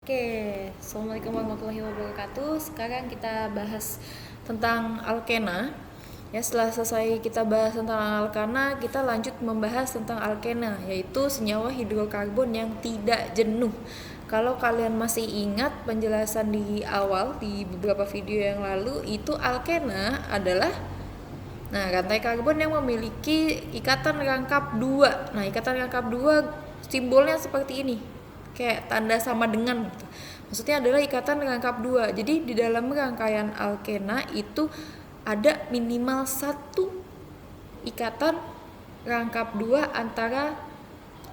Oke, Assalamualaikum warahmatullahi wabarakatuh. Sekarang kita bahas tentang alkena. Ya, setelah selesai kita bahas tentang alkena, kita lanjut membahas tentang alkena, yaitu senyawa hidrokarbon yang tidak jenuh. Kalau kalian masih ingat penjelasan di awal di beberapa video yang lalu, itu alkena adalah rantai karbon yang memiliki ikatan rangkap 2. Nah, ikatan rangkap 2 simbolnya seperti ini. Kayak tanda sama dengan gitu. Maksudnya adalah ikatan rangkap 2. Jadi di dalam rangkaian alkena itu ada minimal satu ikatan rangkap 2 antara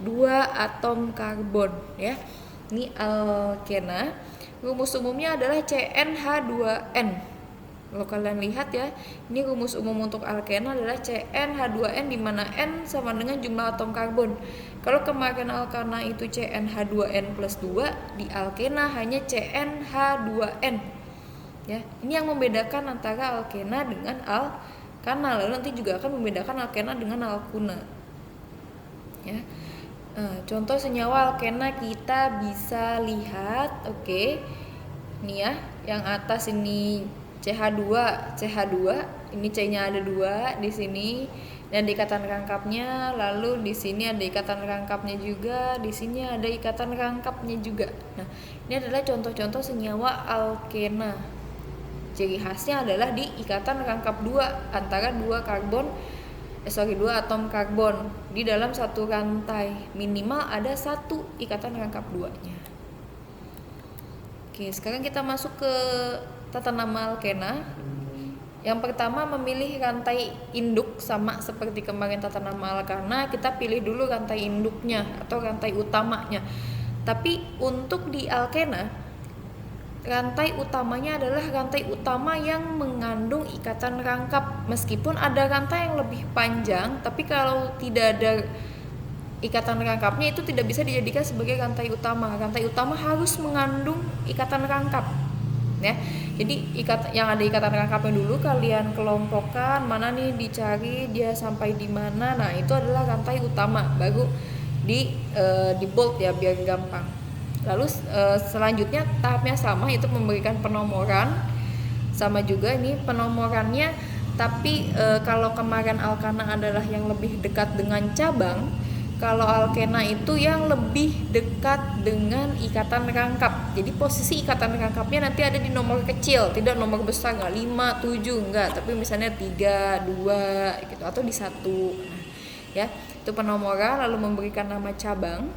dua atom karbon ya. Ini alkena. Rumus umumnya adalah CnH2n. Kalau kalian lihat ya, ini rumus umum untuk alkena adalah CnH2n, di mana N sama dengan jumlah atom karbon. Kalau kemarin alkena itu CnH2n plus 2, di alkena hanya CnH2n. Ya, ini yang membedakan antara alkena dengan alkana. Lalu nanti juga akan membedakan alkena dengan alkuna. Ya. Contoh senyawa alkena kita bisa lihat, oke. Ini ya, yang atas ini CH2, ini C-nya ada 2 di sini dan di ikatan rangkapnya, lalu di sini ada ikatan rangkapnya juga, di sini ada ikatan rangkapnya juga. Nah, ini adalah contoh-contoh senyawa alkena. Ciri khasnya adalah di ikatan rangkap 2 antara dua atom karbon di dalam satu rantai. Minimal ada satu ikatan rangkap 2-nya. Oke, sekarang kita masuk ke tata nama alkena. Yang pertama memilih rantai induk, sama seperti kemarin tata nama alkana, kita pilih dulu rantai induknya atau rantai utamanya. Tapi untuk di alkena, rantai utamanya adalah rantai utama yang mengandung ikatan rangkap. Meskipun ada rantai yang lebih panjang, tapi kalau tidak ada ikatan rangkapnya itu tidak bisa dijadikan sebagai rantai utama. Rantai utama harus mengandung ikatan rangkap. Ya, jadi yang ada ikatan rangkapnya dulu kalian kelompokkan, mana nih dicari dia sampai di mana. Nah, itu adalah rantai utama, baru di bold ya biar gampang. Lalu selanjutnya tahapnya sama, itu memberikan penomoran. Sama juga ini penomorannya, tapi kalau kemarin alkana adalah yang lebih dekat dengan cabang, kalau alkena itu yang lebih dekat dengan ikatan rangkap. Jadi posisi ikatan rangkapnya nanti ada di nomor kecil, tidak nomor besar, nggak 5, 7, enggak, tapi misalnya 3, 2 gitu, atau di 1. Nah, ya, itu penomoran, lalu memberikan nama cabang.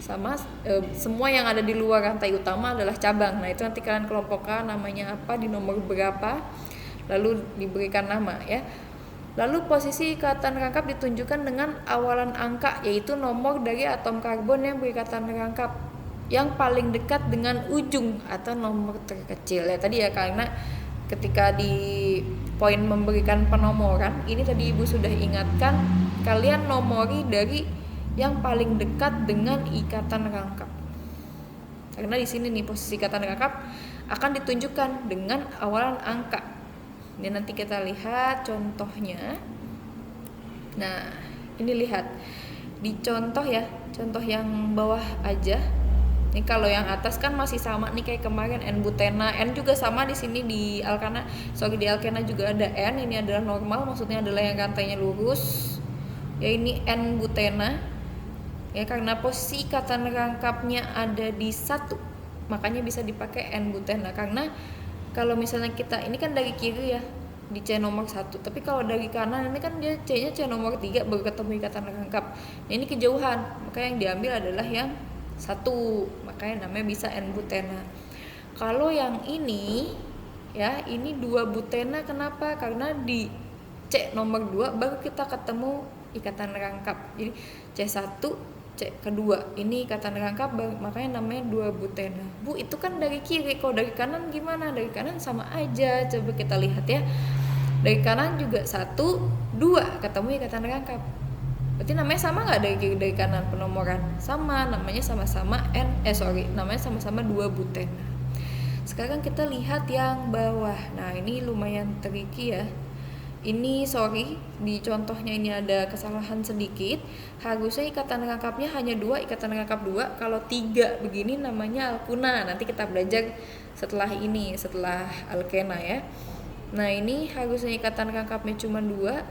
Sama semua yang ada di luar rantai utama adalah cabang. Nah, itu nanti kalian kelompokkan namanya apa, di nomor berapa, lalu diberikan nama ya. Lalu posisi ikatan rangkap ditunjukkan dengan awalan angka, yaitu nomor dari atom karbon yang berikatan rangkap yang paling dekat dengan ujung atau nomor terkecil ya tadi ya. Karena ketika di poin memberikan penomoran ini tadi Ibu sudah ingatkan, kalian nomori dari yang paling dekat dengan ikatan rangkap. Karena di sini nih posisi ikatan rangkap akan ditunjukkan dengan awalan angka. Ini nanti kita lihat contohnya. Nah, ini lihat di contoh ya, contoh yang bawah aja. Ini kalau yang atas kan masih sama nih kayak kemarin, N-butena. N juga sama di sini di alkana. Di alkena juga ada N. Ini adalah normal, maksudnya adalah yang rantainya lurus. Ya, ini N-butena. Ya, karena posisi ikatan rangkapnya ada di 1, makanya bisa dipakai N-butena. Karena kalau misalnya kita ini kan dari kiri ya, di C nomor 1, tapi kalau dari kanan ini kan dia C-nya C nomor 3 baru ketemu ikatan rangkap. Nah, ini kejauhan, maka yang diambil adalah yang 1, makanya namanya bisa N-butena. Kalau yang ini ya, ini 2-butena. Kenapa? Karena di C nomor 2 baru kita ketemu ikatan rangkap. Jadi C1, C kedua, ini ikatan rangkap, makanya namanya 2-butena. Bu, itu kan dari kiri, kalau dari kanan gimana? Dari kanan sama aja, coba kita lihat ya. Dari kanan juga 1, 2 ketemu ikatan rangkap. Berarti namanya sama nggak dari kiri dari kanan penomoran? Sama, namanya sama-sama namanya sama-sama 2-butena. Sekarang kita lihat yang bawah. Nah, ini lumayan tricky ya. Ini sorry, di contohnya ini ada kesalahan sedikit. Harusnya ikatan rangkapnya hanya 2, ikatan rangkap 2. Kalau 3 begini namanya alkuna. Nanti kita belajar setelah ini, setelah alkena ya. Nah ini harusnya ikatan rangkapnya cuma 2.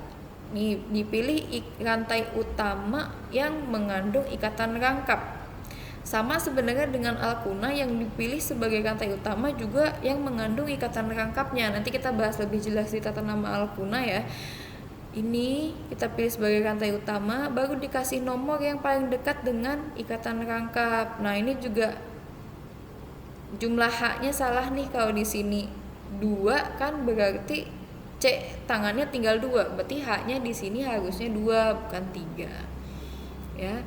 Nih dipilih rantai utama yang mengandung ikatan rangkap. Sama sebenarnya dengan alkuna yang dipilih sebagai rantai utama juga yang mengandung ikatan rangkapnya. Nanti kita bahas lebih jelas di tata nama alkuna ya. Ini kita pilih sebagai rantai utama, baru dikasih nomor yang paling dekat dengan ikatan rangkap. Nah ini juga jumlah H-nya salah nih kalau di sini 2 kan berarti C tangannya tinggal 2. Berarti H-nya di sini harusnya 2 bukan 3. Ya.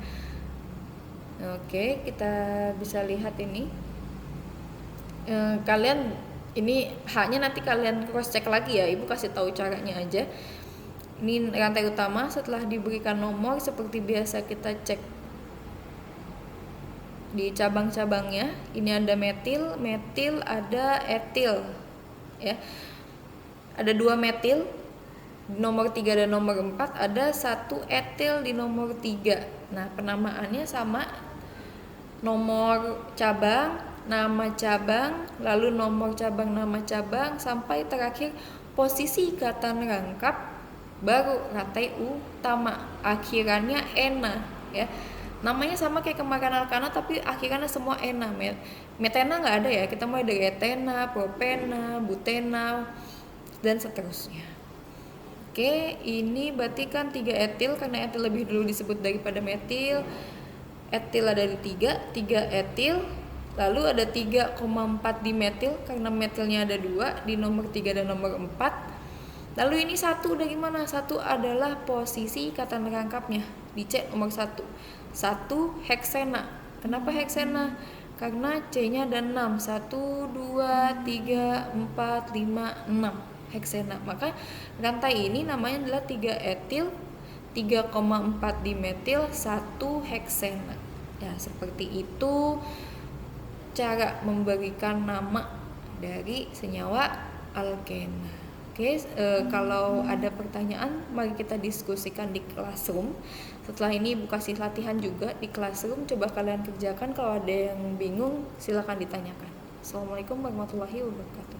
Oke, kita bisa lihat ini. Kalian ini H-nya nanti kalian cross check lagi ya. Ibu kasih tahu caranya aja. Ini rantai utama, setelah diberikan nomor seperti biasa kita cek di cabang-cabangnya. Ini ada metil, ada etil. Ya. Ada 2 metil nomor 3 dan nomor 4, ada 1 etil di nomor 3. Nah, penamaannya sama nomor cabang, nama cabang, lalu nomor cabang, nama cabang, sampai terakhir posisi ikatan rangkap, baru rantai utama, akhirannya ena ya. Namanya sama kayak kemarin alkana tapi akhirannya semua ena. Metena nggak ada ya, kita mulai dari etena, propena, butena, dan seterusnya. Oke, ini berarti kan 3 etil karena etil lebih dulu disebut daripada metil. Etil ada di 3 etil, lalu ada 3,4 dimetil karena metilnya ada 2 di nomor 3 dan nomor 4. Lalu ini 1 dari mana? 1 adalah posisi ikatan rangkapnya di C nomor 1 heksena. Kenapa heksena? Karena C-nya ada 6, 1, 2, 3, 4, 5, 6 heksena. Maka rantai ini namanya adalah 3 etil, 3,4 dimetil, 1 heksena. Ya, seperti itu cara memberikan nama dari senyawa alkena. Oke, kalau ada pertanyaan mari kita diskusikan di classroom. Setelah ini Ibu kasih latihan juga di classroom, coba kalian kerjakan. Kalau ada yang bingung silakan ditanyakan. Assalamualaikum warahmatullahi wabarakatuh.